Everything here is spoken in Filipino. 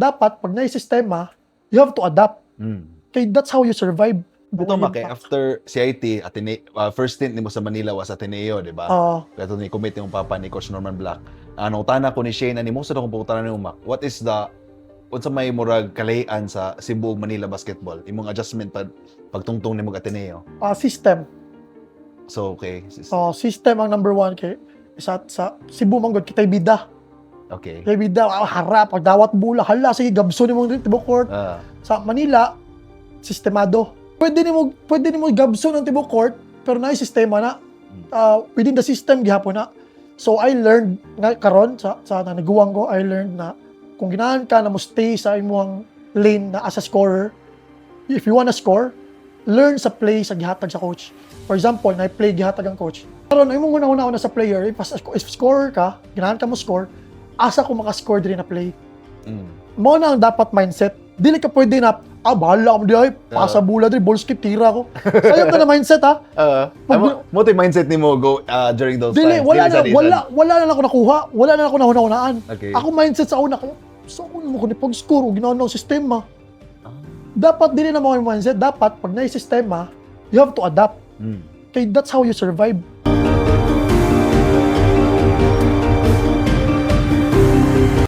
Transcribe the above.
dapat, pag na-sistema, you have to adapt. Kaya that's how you survive. Ito Maki, after CIT, first stint nimo sa Manila was Ateneo, di ba? Kaya ito ni-commit yung papa ni Coach Norman Black. Ano, utana ko ni Shane, ani mo sa akong pangutana ni Mac, what is the, unsa may murag kalayan sa Cebu Manila basketball? Imong adjustment pagtungtong ni mo Ateneo? System. So, okay. System ang number one kay sa Cebu manggod kitay bida. Okay. Kitay bida harap pag dawat bula hala sige gabso nimo tibok court. Sa Manila sistemado. Pwede nimo gabso ng tibok court pero naay sistema na within the system gihapon na. So I learned nga karon sa nanaguwang ko, I learned na kung ganahan ka na mo stay sa imong lane na as a scorer, if you wanna score, learn sa play sa gihatag sa coach. For example, na-play gihatag ang coach. Karon ay mong una sa player, if scorer ka, ganahan ka mo score, asa ko maka-score din na play. Mo na ang dapat mindset. Dili ka pwede na bahala ako diay, pasa bula diri, ball skip tira ko. Sayang ka na mindset ha. Mo to mindset nimo go during those times. Wala na ako nakuha, wala na ako nahuna-hunaan. Okay. Ako mindset sa una ko, mo ko ni pag-score o ginawa ng sistema. Dapat dili na mo yung mindset, dapat pag na-sistema, you have to adapt. Kaya that's how you survive.